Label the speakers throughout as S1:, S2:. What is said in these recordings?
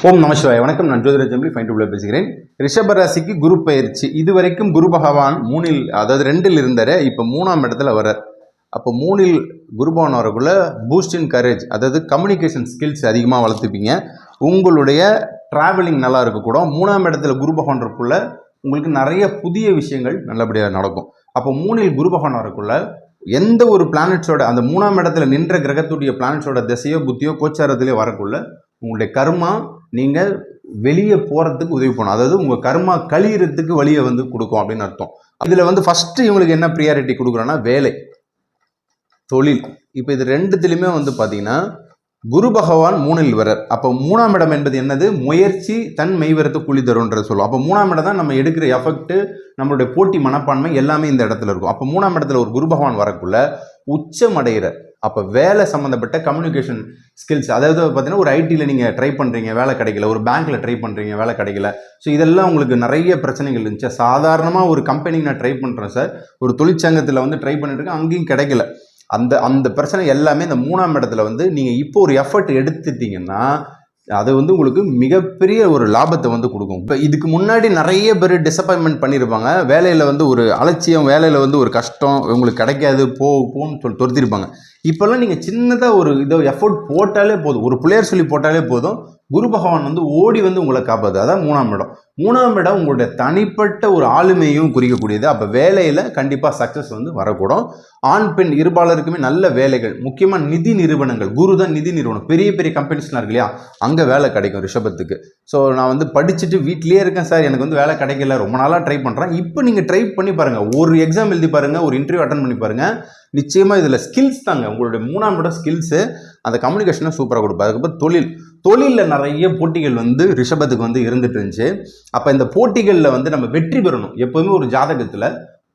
S1: ஓம் நம சிவாய. வணக்கம். நான் ஜோதிட ஜெமினி ஃபைன் டூப்ல பேசுகிறேன். ரிஷப ராசிக்கு குரு பயிற்சி. இதுவரைக்கும் குரு பகவான் 3ல், அதாவது 2ல் இருந்தாரு, இப்போ 3ஆம் இடத்துல வர்றார். அப்போ 3ல் குரு பகவான் வரக்குள்ள பூஸ்ட் இன் கரேஜ், அதாவது கம்யூனிகேஷன் ஸ்கில்ஸ் அதிகமாக வளர்த்துப்பீங்க. உங்களுடைய ட்ராவலிங் நல்லா இருக்கக்கூடும். 3ஆம் இடத்துல குரு பகவான் இருக்குள்ள உங்களுக்கு நிறைய புதிய விஷயங்கள் நல்லபடியாக நடக்கும். அப்போ 3ல் குரு பகவான் வரக்குள்ள எந்த ஒரு பிளானட்ஸோட, அந்த 3ஆம் இடத்துல நின்ற கிரகத்துடைய பிளானட்ஸோட திசையோ புத்தியோ கோச்சாரத்திலேயோ வரக்குள்ள உங்களுடைய கர்மா நீங்கள் வெளியே போகிறதுக்கு உதவி பண்ணும். அதாவது உங்கள் கர்மா கழியறதுக்கு வழியை கொடுக்கும் அப்படின்னு அர்த்தம். இதில் ஃபஸ்ட்டு இவங்களுக்கு என்ன ப்ரியாரிட்டி கொடுக்குறோன்னா வேலை, தொழில். இப்போ இது ரெண்டுத்துலையுமே பார்த்தீங்கன்னா குரு பகவான் 3ல் வரார். அப்போ 3ஆம் இடம் என்பது என்னது? முயற்சி தன் மெய்வரத்தை கூலி தரும்ன்றது சொல்லுவோம். அப்போ 3ஆம் இடம் தான் நம்ம எடுக்கிற எஃபெக்ட், நம்மளுடைய போட்டி மனப்பான்மை எல்லாமே இந்த இடத்துல இருக்கும். அப்போ 3ஆம் இடத்துல ஒரு குரு பகவான் வரக்குள்ள உச்சம் அடைகிற, அப்போ வேலை சம்மந்தப்பட்ட கம்யூனிகேஷன் ஸ்கில்ஸ், அதாவது பார்த்தீங்கன்னா ஒரு ஐடியில் நீங்கள் ட்ரை பண்ணுறீங்க, வேலை கிடைக்கல, ஒரு பேங்க்கில் ட்ரை பண்ணுறீங்க, வேலை கிடைக்கல. ஸோ இதெல்லாம் உங்களுக்கு நிறைய பிரச்சனைகள் இருந்துச்சு. சாதாரணமாக ஒரு கம்பெனிக்கு நான் ட்ரை பண்ணுறேன் சார், ஒரு தொழிற்சங்கத்தில் ட்ரை பண்ணிட்டு இருக்கேன், அங்கேயும் கிடைக்கல. அந்த பிரச்சனை எல்லாமே இந்த 3ஆம் இடத்துல நீங்கள் இப்போ ஒரு எஃபர்ட் எடுத்துட்டீங்கன்னா அது உங்களுக்கு மிகப்பெரிய ஒரு லாபத்தை கொடுக்கும். இப்போ இதுக்கு முன்னாடி நிறைய பேர் டிசப்பாயின்மெண்ட் பண்ணியிருப்பாங்க. வேலையில் ஒரு அலட்சியம், வேலையில் ஒரு கஷ்டம், உங்களுக்கு கிடைக்காது, போன்னு சொல்லி துரத்திருப்பாங்க. இப்போல்லாம் நீங்கள் சின்னதாக ஒரு எஃபோர்ட் போட்டாலே போதும், ஒரு பிளேயர் சொல்லி போட்டாலே போதும், குரு பகவான் ஓடி உங்களை காப்பாது. அதான் 3ஆம் இடம். 3ஆம் இடம் உங்களுடைய தனிப்பட்ட ஒரு ஆளுமையும் குறிக்கக்கூடியது. அப்போ வேலையில் கண்டிப்பாக சக்ஸஸ் வரக்கூடும். ஆண் பெண் இருபாலருக்குமே நல்ல வேலைகள், முக்கியமாக நிதி நிறுவனங்கள், குரு தான் நிதி நிறுவனம், பெரிய பெரிய கம்பெனிஸ்லாம் இருக்கு இல்லையா, அங்கே வேலை கிடைக்கும் ரிஷபத்துக்கு. ஸோ நான் படிச்சுட்டு வீட்லேயே இருக்கேன் சார், எனக்கு வேலை கிடைக்கல, ரொம்ப நாளாக ட்ரை பண்ணுறேன். இப்போ நீங்கள் ட்ரை பண்ணி பாருங்கள், ஒரு எக்ஸாம் எழுதி பாருங்கள், ஒரு இன்டர்வியூ அட்டன் பண்ணி பாருங்கள். நிச்சயமாக இதில் ஸ்கில்ஸ் தாங்க உங்களுடைய 3ஆம் இடம் ஸ்கில்ஸு, அந்த கம்யூனிகேஷனை சூப்பராக கொடுப்பாரு. அதுக்கப்புறம் தொழிலில் நிறைய போட்டிகள் ரிஷபத்துக்கு இருந்துட்டு இருந்துச்சு. அப்போ இந்த போட்டிகளில் நம்ம வெற்றி பெறணும். எப்போவுமே ஒரு ஜாதகத்தில்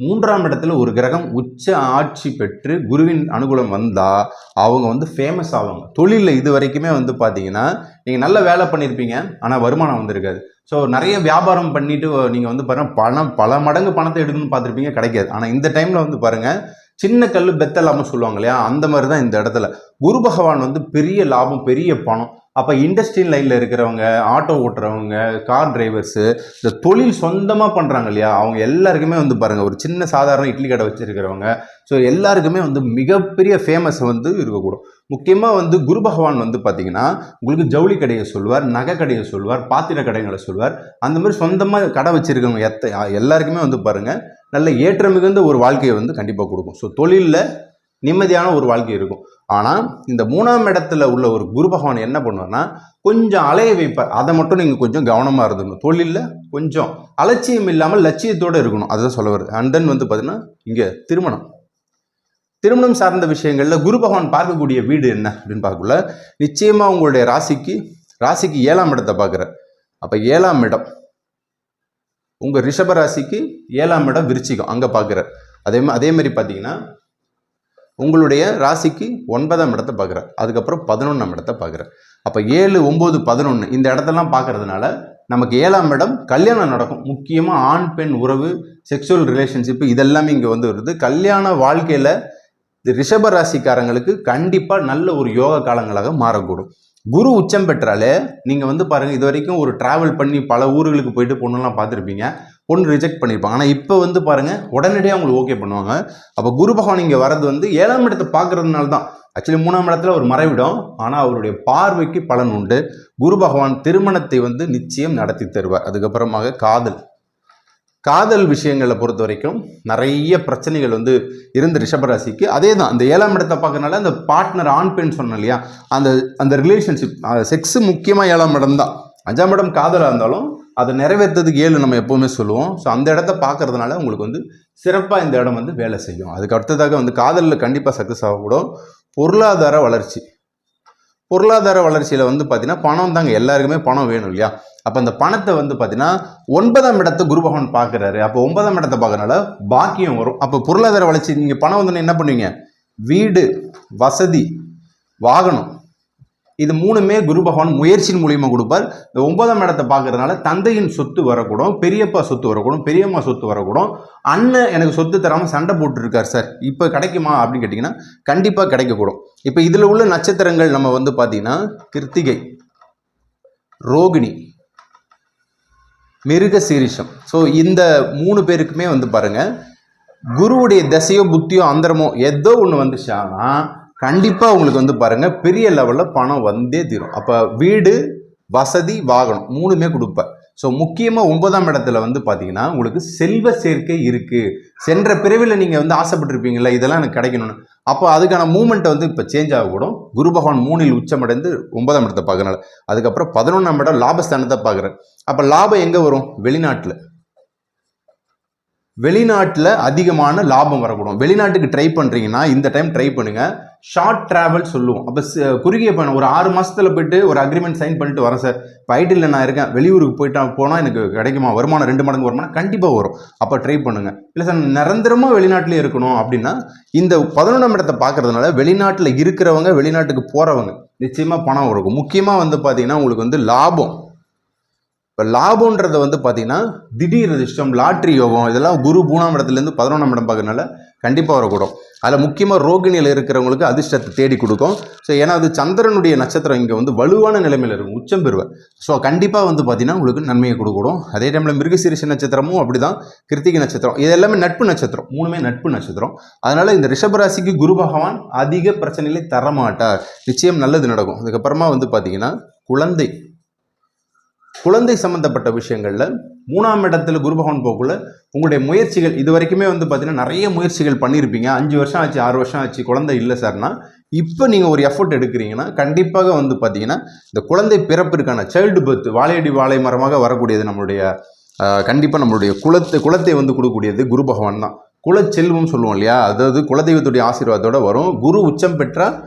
S1: 3ஆம் இடத்துல ஒரு கிரகம் உச்ச ஆட்சி பெற்று குருவின் அனுகூலம் வந்தால் அவங்க ஃபேமஸ் ஆவாங்க. தொழிலில் இது வரைக்குமே பார்த்தீங்கன்னா நீங்கள் நல்ல வேலை பண்ணியிருப்பீங்க, ஆனால் வருமானம் வந்திருக்காது. ஸோ நிறைய வியாபாரம் பண்ணிட்டு நீங்கள் பாருங்கள், பல மடங்கு பணத்தை எடுக்கணும்னு பார்த்துருப்பீங்க, கிடைக்காது. ஆனால் இந்த டைமில் பாருங்கள், சின்ன கல் பெத்தலாமல் சொல்லுவாங்க இல்லையா, அந்த மாதிரி தான் இந்த இடத்துல குரு பகவான் பெரிய லாபம், பெரிய பணம். அப்போ இண்டஸ்ட்ரியல் லைனில் இருக்கிறவங்க, ஆட்டோ ஓட்டுறவங்க, கார் டிரைவர்ஸு, இந்த தொழில் சொந்தமாக பண்ணுறாங்க இல்லையா, அவங்க எல்லாருக்குமே பாருங்கள், ஒரு சின்ன சாதாரண இட்லி கடை வச்சுருக்கிறவங்க, ஸோ எல்லாருக்குமே மிகப்பெரிய ஃபேமஸ் இருக்கக்கூடும். முக்கியமாக குரு பகவான் பார்த்தீங்கன்னா உங்களுக்கு ஜவுளி கடையை சொல்வார், நகை கடையை சொல்வார், பாத்திர கடைகளை சொல்வார். அந்த மாதிரி சொந்தமாக கடை வச்சுருக்கவங்க எல்லாருக்குமே பாருங்கள் நல்ல ஏற்ற மிகுந்த ஒரு வாழ்க்கையை கண்டிப்பாக கொடுக்கும். ஸோ தொழிலில் நிம்மதியான ஒரு வாழ்க்கை இருக்கும். ஆனால் இந்த 3ஆம் இடத்துல உள்ள ஒரு குரு பகவான் என்ன பண்ணுவார்னா கொஞ்சம் அலைய வைப்பார். அதை மட்டும் நீங்கள் கொஞ்சம் கவனமாக இருந்துக்கணும். தொழிலில் கொஞ்சம் அலட்சியம் இல்லாமல் லட்சியத்தோடு இருக்கணும், அதுதான் சொல்ல வருது. அண்ட் தென் பார்த்தீங்கன்னா இங்கே திருமணம் சார்ந்த விஷயங்களில் குரு பகவான் பார்க்கக்கூடிய வீடு என்ன அப்படின்னு பார்க்கக்குள்ள நிச்சயமாக உங்களுடைய ராசிக்கு 7ஆம் இடத்தை பார்க்குறார். அப்போ 7ஆம் இடம் உங்கள் ரிஷப ராசிக்கு 7ஆம் இடம் விருச்சிகம், அங்கே பார்க்குறார். அதே மாதிரி பார்த்தீங்கன்னா உங்களுடைய ராசிக்கு 9ஆம் இடத்தை பார்க்குறார். அதுக்கப்புறம் 11ஆம் இடத்தை பார்க்குறார். அப்போ 7, 9, 11 இந்த இடத்தெல்லாம் பார்க்கறதுனால நமக்கு 7ஆம் இடம் கல்யாணம் நடக்கும். முக்கியமாக ஆண் பெண் உறவு, செக்ஷுவல் ரிலேஷன்ஷிப்பு இதெல்லாமே இங்கே வருது. கல்யாண வாழ்க்கையில் ரிஷப ராசிக்காரங்களுக்கு கண்டிப்பாக நல்ல ஒரு யோக காலங்களாக மாறக்கூடும். குரு உச்சம் பெற்றாலே நீங்கள் பாருங்கள், இது வரைக்கும் ஒரு ட்ராவல் பண்ணி பல ஊர்களுக்கு போயிட்டு பொண்ணுலாம் பார்த்துருப்பீங்க, பொண்ணு ரிஜெக்ட் பண்ணியிருப்பாங்க. ஆனால் இப்போ பாருங்கள் உடனடியாக அவங்களுக்கு ஓகே பண்ணுவாங்க. அப்போ குரு பகவான் இங்கே வரது 7ஆம் இடத்தை பார்க்கறதுனால தான். ஆக்சுவலி 3ஆம் இடத்துல ஒரு மறைவிடம், ஆனால் அவருடைய பார்வைக்கு பலன் உண்டு. குரு பகவான் திருமணத்தை நிச்சயம் நடத்தி தருவார். அதுக்கப்புறமாக காதல் விஷயங்களை பொறுத்த வரைக்கும் நிறைய பிரச்சனைகள் இருந்து ரிஷபராசிக்கு அதே தான். அந்த 7ஆம் இடத்தை பார்க்கறதுனால அந்த பார்ட்னர் ஆண் பெண் சொன்னோம் இல்லையா, அந்த ரிலேஷன்ஷிப், செக்ஸு முக்கியமாக 7ஆம் இடம் தான். 5ஆம் இடம் காதலாக இருந்தாலும் அதை நிறைவேற்றதுக்கு 7 நம்ம எப்போவுமே சொல்லுவோம். ஸோ அந்த இடத்த பார்க்கறதுனால உங்களுக்கு சிறப்பாக இந்த இடம் வேலை செய்யும். அதுக்கு அடுத்ததாக காதலில் கண்டிப்பாக சக்ஸஸ் ஆகக்கூடும். பொருளாதார வளர்ச்சியில் பார்த்தீங்கன்னா பணம் தாங்க, எல்லாருக்குமே பணம் வேணும் இல்லையா. அப்போ அந்த பணத்தை பார்த்தீங்கன்னா 9ஆம் இடத்தை குரு பகவான் பார்க்குறாரு. அப்போ 9ஆம் இடத்தை பார்க்கறதுனால பாக்கியம் வரும். அப்போ பொருளாதார வளர்ச்சி, நீங்கள் பணம் என்ன பண்ணுவீங்க, வீடு, வசதி, வாகனம், இது 3மே குரு பகவான் முயற்சியின் மூலியமாக கொடுப்பார். இந்த 9ஆம் இடத்தை பார்க்கறதுனால தந்தையின் சொத்து வரக்கூடும், பெரியப்பா சொத்து வரக்கூடும், பெரியம்மா சொத்து வரக்கூடும். அண்ணன் எனக்கு சொத்து தராமல் சண்டை போட்டுருக்கார் சார், இப்போ கிடைக்குமா அப்படின்னு கேட்டிங்கன்னா கண்டிப்பாக கிடைக்கக்கூடும். இப்போ இதில் உள்ள நட்சத்திரங்கள் நம்ம பார்த்தீங்கன்னா கிருத்திகை, ரோகிணி, மிருகசீரிஷம். ஸோ இந்த 3 பேருக்குமே வந்து பாருங்கள் குருவுடைய தசையோ புத்தியோ அந்தரமோ ஏதோ ஒன்று வந்துச்சானா கண்டிப்பாக உங்களுக்கு வந்து பாருங்கள் பெரிய லெவலில் பணம் வந்தே தீரும். அப்போ வீடு, வசதி, வாகனம் 3மே கொடுப்பேன். ஸோ முக்கியமாக 9ஆம் இடத்துல வந்து பார்த்தீங்கன்னா உங்களுக்கு செல்வ சேர்க்கை இருக்குது. சென்ற பிறவியில் நீங்கள் வந்து ஆசைப்பட்டிருப்பீங்களா இதெல்லாம் எனக்கு கிடைக்கணும்னு, அப்போ அதுக்கான மூமெண்ட்டை வந்து இப்போ சேஞ்ச் ஆகக்கூடும். குரு பகவான் 3ல் உச்சமடைந்து 9ஆம் இடத்தை பார்க்கறனால. அதுக்கப்புறம் 11ஆம் இடம் லாபஸ்தானத்தை பார்க்குறேன். அப்போ லாபம் எங்கே வரும்? வெளிநாட்டில் அதிகமான லாபம் வரக்கூடும். வெளிநாட்டுக்கு ட்ரை பண்ணுறீங்கன்னா இந்த டைம் ட்ரை பண்ணுங்கள். ஷார்ட் ட்ராவல் சொல்லுவோம். அப்போ குறுகிய பயணம் ஒரு 6 மாதத்தில் போயிட்டு ஒரு அக்ரிமெண்ட் சைன் பண்ணிட்டு வரேன் சார், இப்போ ஐடியில் நான் இருக்கேன், வெளியூருக்கு போனால் எனக்கு கிடைக்குமா வருமானம், 2 மடங்கு வருமானம் கண்டிப்பாக வரும். அப்போ ட்ரை பண்ணுங்கள். இல்லை சார் நிரந்தரமாக வெளிநாட்டிலே இருக்கணும் அப்படின்னா இந்த 11ஆம் இடத்தை பார்க்கறதுனால வெளிநாட்டில் இருக்கிறவங்க, வெளிநாட்டுக்கு போகிறவங்க நிச்சயமாக பணம் இருக்கும். முக்கியமாக வந்து பார்த்தீங்கன்னா உங்களுக்கு வந்து லாபம். இப்போ லாபம்ன்றதை வந்து பார்த்தீங்கன்னா திடீர் அதிர்ஷ்டம், லாட்ரி யோகம் இதெல்லாம் குரு 3ஆம் இடத்துலேருந்து 11ஆம் இடம் பார்க்கறதுனால கண்டிப்பாக வரக்கூடும். அதில் முக்கியமாக ரோகிணியில் இருக்கிறவங்களுக்கு அதிர்ஷ்டத்தை தேடி கொடுக்கும். ஸோ ஏன்னா அது சந்திரனுடைய நட்சத்திரம் இங்கே வந்து வலுவான நிலைமையில் இருக்கும், உச்சம் பெறுவேன். ஸோ கண்டிப்பாக வந்து பார்த்தீங்கன்னா உங்களுக்கு நன்மையை கொடுக்கூடும். அதே டைமில் மிருகசீரிஷ நட்சத்திரமும் அப்படி தான், கிருத்திகை நட்சத்திரம் இது எல்லாமே நட்பு நட்சத்திரம், 3மே நட்பு நட்சத்திரம். அதனால் இந்த ரிஷபராசிக்கு குரு பகவான் அதிக பிரச்சனைகளை தரமாட்டார், நிச்சயம் நல்லது நடக்கும். அதுக்கப்புறமா வந்து பார்த்தீங்கன்னா குழந்தை சம்பந்தப்பட்ட விஷயங்களில் 3ஆம் இடத்துல குரு பகவான் போக்குள்ள உங்களுடைய முயற்சிகள் இது வரைக்குமே வந்து பார்த்தீங்கன்னா நிறைய முயற்சிகள் பண்ணியிருப்பீங்க. 5 வருஷம் ஆச்சு, 6 வருஷம் ஆச்சு, குழந்தை இல்லை சார்னா இப்போ நீங்கள் ஒரு எஃபர்ட் எடுக்கிறீங்கன்னா கண்டிப்பாக வந்து பார்த்தீங்கன்னா இந்த குழந்தை பிறப்பிற்கான சைல்டு பர்த் வாழையடி வாழை மரமாக வரக்கூடியது நம்மளுடைய கண்டிப்பாக நம்மளுடைய குலத்தை வந்து கொடுக்கக்கூடியது குரு பகவான் தான். குலச்செல்வம் சொல்லுவோம் இல்லையா, அதாவது குலதெய்வத்துடைய ஆசீர்வாதத்தோட வரும். குரு உச்சம் பெற்றால்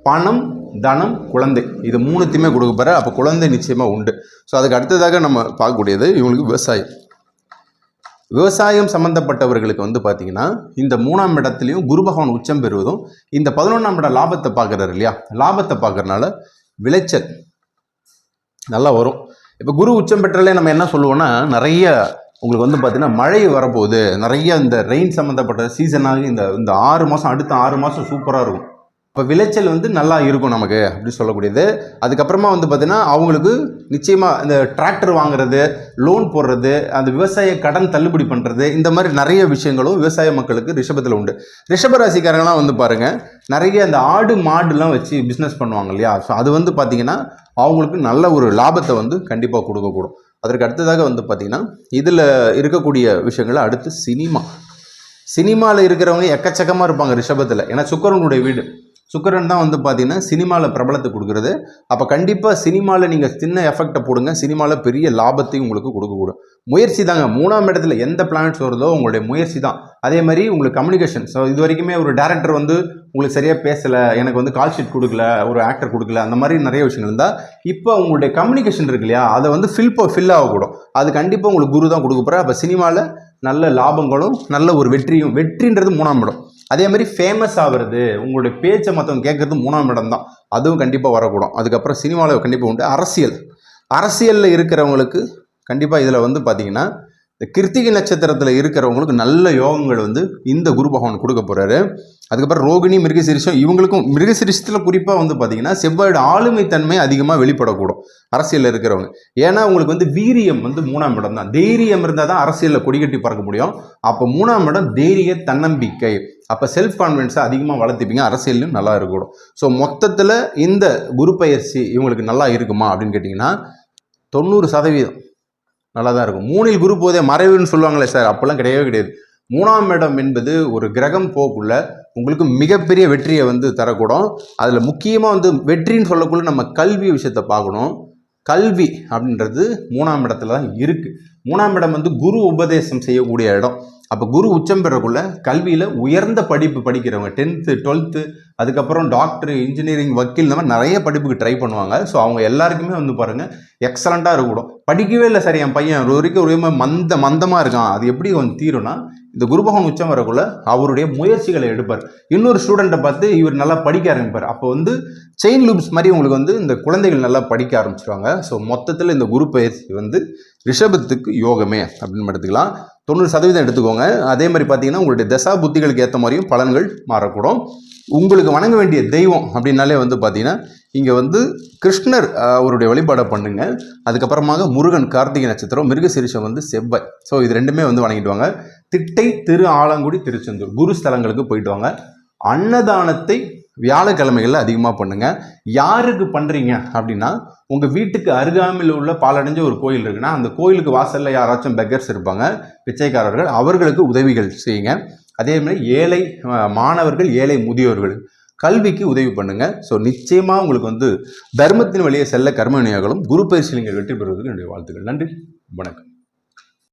S1: பணம், தனம், குழந்தை இது 3த்தையுமே கொடுக்க போகிற. அப்போ குழந்தை நிச்சயமாக உண்டு. ஸோ அதுக்கு அடுத்ததாக நம்ம பார்க்கக்கூடியது இவங்களுக்கு விவசாயம் சம்மந்தப்பட்டவர்களுக்கு வந்து பார்த்தீங்கன்னா இந்த 3ஆம் இடத்துலையும் குரு பகவான் உச்சம் பெறுவதும் இந்த 11ஆம் இடம் லாபத்தை பார்க்குறாரு இல்லையா, லாபத்தை பார்க்கறதுனால விளைச்சல் நல்லா வரும். இப்போ குரு உச்சம் பெற்றாலே நம்ம என்ன சொல்லுவோம்னா நிறைய உங்களுக்கு வந்து பார்த்தீங்கன்னா மழை வரப்போகுது, நிறைய இந்த ரெயின் சம்மந்தப்பட்ட சீசனாக இந்த 6 மாதம் அடுத்த 6 மாதம் சூப்பராக இருக்கும். இப்போ விளைச்சல் வந்து நல்லா இருக்கும் நமக்கு அப்படின்னு சொல்லக்கூடியது. அதுக்கப்புறமா வந்து பார்த்தீங்கன்னா அவங்களுக்கு நிச்சயமாக இந்த டிராக்டர் வாங்குறது, லோன் போடுறது, அந்த விவசாய கடன் தள்ளுபடி பண்ணுறது, இந்த மாதிரி நிறைய விஷயங்களும் விவசாய மக்களுக்கு ரிஷபத்தில் உண்டு. ரிஷபராசிக்காரங்களாம் வந்து பாருங்கள் நிறைய அந்த ஆடு மாடுலாம் வச்சு பிஸ்னஸ் பண்ணுவாங்க இல்லையா, ஸோ அது வந்து பார்த்திங்கன்னா அவங்களுக்கு நல்ல ஒரு லாபத்தை வந்து கண்டிப்பாக கொடுக்கக்கூடும். அதற்கு அடுத்ததாக வந்து பார்த்திங்கன்னா இதில் இருக்கக்கூடிய விஷயங்கள் அடுத்து சினிமாவில் இருக்கிறவங்க எக்கச்சக்கமாக இருப்பாங்க ரிஷபத்தில். ஏன்னா சுக்கிரனுடைய வீடு, சுக்கிரன் தான் வந்து பார்த்தீங்கன்னா சினிமாவில் பிரபலத்தை கொடுக்குறது. அப்போ கண்டிப்பாக சினிமாவில் நீங்கள் சின்ன எஃபெக்டை போடுங்க, சினிமாவில் பெரிய லாபத்தையும் உங்களுக்கு கொடுக்கக்கூடும். முயற்சி தாங்க. 3ஆம் இடத்துல எந்த பிளானட்ஸ் வருதோ உங்களுடைய முயற்சி தான். அதே மாதிரி உங்களுக்கு கம்யூனிகேஷன். ஸோ இது வரைக்குமே ஒரு டேரக்டர் வந்து உங்களுக்கு சரியாக பேசலை, எனக்கு வந்து கால் ஷீட் கொடுக்கல, ஒரு ஆக்டர் கொடுக்கல, அந்த மாதிரி நிறைய விஷயங்கள் இருந்தால் இப்போ உங்களுடைய கம்யூனிகேஷன் இருக்கு இல்லையா, அதை வந்து ஃபில் ஆகக்கூடும். அது கண்டிப்பாக உங்களுக்கு குரு தான் கொடுக்க போகிறார். அப்போ சினிமாவில் நல்ல லாபங்களும் நல்ல ஒரு வெற்றின்றது 3ஆம் இடம். அதே மாதிரி ஃபேமஸ் ஆகிறது, உங்களுடைய பேச்சை மற்றவங்க கேட்குறது 3ஆம் இடம் தான், அதுவும் கண்டிப்பாக வரக்கூடும். அதுக்கப்புறம் சினிமாவில் கண்டிப்பாக உண்டு. அரசியலில் இருக்கிறவங்களுக்கு கண்டிப்பாக இதில் வந்து பார்த்திங்கன்னா இந்த கிருத்திகை நட்சத்திரத்தில் இருக்கிறவங்களுக்கு நல்ல யோகங்கள் வந்து இந்த குரு பகவான் கொடுக்க போகிறாரு. அதுக்கப்புறம் ரோகிணி, மிருகசீரிஷம் இவங்களுக்கும் மிருகசீரிஷத்தில் குறிப்பாக வந்து பார்த்திங்கன்னா செவ்வாயோட ஆளுமை தன்மை அதிகமாக வெளிப்படக்கூடும் அரசியலில் இருக்கிறவங்க. ஏன்னா உங்களுக்கு வந்து வீரியம் வந்து 3ஆம் இடம் தான். தைரியம் இருந்தால் தான் அரசியலில் கொடிகட்டி பறக்க முடியும். அப்போ 3ஆம் இடம் தைரிய தன்னம்பிக்கை, அப்போ செல்ஃப் கான்ஃபிடென்ஸை அதிகமாக வளர்த்துப்பீங்க, அரசியலும் நல்லா இருக்கக்கூடும். ஸோ மொத்தத்தில் இந்த குரு பயிற்சி இவங்களுக்கு நல்லா இருக்குமா அப்படின்னு கேட்டிங்கன்னா 90% நல்லா தான் இருக்கும். 3ல் குரு போதே மறைவுன்னு சொல்லுவாங்களே சார், அப்போல்லாம் கிடையாது. 3ஆம் இடம் என்பது ஒரு கிரகம் போக்குள்ள உங்களுக்கு மிகப்பெரிய வெற்றியை வந்து தரக்கூடும். அதில் முக்கியமாக வந்து வெற்றின்னு சொல்லக்குள்ள நம்ம கல்வி விஷயத்தை பார்க்கணும். கல்வி அப்படின்றது 3ஆம் இடத்துல தான் இருக்குது. 3ஆம் இடம் வந்து குரு உபதேசம் செய்யக்கூடிய இடம். அப்போ குரு உச்சம் பெறக்குள்ள கல்வியில் உயர்ந்த படிப்பு படிக்கிறவங்க 10th 12th அதுக்கப்புறம் டாக்டர், இன்ஜினியரிங், வக்கீல் இந்த மாதிரி நிறைய படிப்புக்கு ட்ரை பண்ணுவாங்க. ஸோ அவங்க எல்லாருக்குமே வந்து பாருங்கள் எக்ஸலண்ட்டாக இருக்கக்கூடும். படிக்கவே இல்லை சார் என் பையன் ஒரு மந்தமாக இருக்கான், அது எப்படி கொஞ்சம் தீரும்னா இந்த குரு பகவான் உச்சம் வரக்குள்ள அவருடைய முயற்சிகளை எடுப்பார். இன்னொரு ஸ்டூடெண்ட்டை பார்த்து இவர் நல்லா படிக்க ஆரம்பிப்பார். அப்போ வந்து செயின் லூப்ஸ் மாதிரி உங்களுக்கு வந்து இந்த குழந்தைகள் நல்லா படிக்க ஆரம்பிச்சிருவாங்க. ஸோ மொத்தத்தில் இந்த குரு பயிற்சி வந்து ரிஷபத்துக்கு யோகமே அப்படின்னு எடுத்துக்கலாம். 90% எடுத்துக்கோங்க. அதே மாதிரி பார்த்தீங்கன்னா உங்களுடைய தசா புத்திகளுக்கு ஏற்ற மாதிரியும் பலன்கள் மாறக்கூடும். உங்களுக்கு வணங்க வேண்டிய தெய்வம் அப்படின்னாலே வந்து பார்த்தீங்கன்னா இங்கே வந்து கிருஷ்ணர் அவருடைய வழிபாடை பண்ணுங்க. அதுக்கப்புறமாக முருகன் கார்த்திகை நட்சத்திரம், மிருகசீரிஷம் வந்து செவ்வாய். ஸோ இது ரெண்டுமே வந்து வணங்கிட்டு வாங்க. திட்டை, திரு ஆலங்குடி, திருச்செந்தூர் குரு ஸ்தலங்களுக்கு போயிட்டு வாங்க. அன்னதானத்தை வியாழக்கிழமைகளில் அதிகமாக பண்ணுங்க. யாருக்கு பண்ணுறீங்க அப்படின்னா, உங்கள் வீட்டுக்கு அருகாமையில் உள்ள பாலடைஞ்ச ஒரு கோயில் இருக்குன்னா அந்த கோயிலுக்கு வாசலில் யாராச்சும் பெக்கர்ஸ் இருப்பாங்க, பிச்சைக்காரர்கள், அவர்களுக்கு உதவிகள் செய்யுங்க. அதே மாதிரி ஏழை மாணவர்கள், ஏழை முதியோர்கள் கல்விக்கு உதவி பண்ணுங்க. ஸோ நிச்சயமாக உங்களுக்கு வந்து தர்மத்தின் வழியே செல்ல கர்ம வினையாகலும் குரு பயிற்சியில் நீங்கள் வெற்றி பெறுவதற்கு என்னுடைய வாழ்த்துக்கள். நன்றி, வணக்கம்.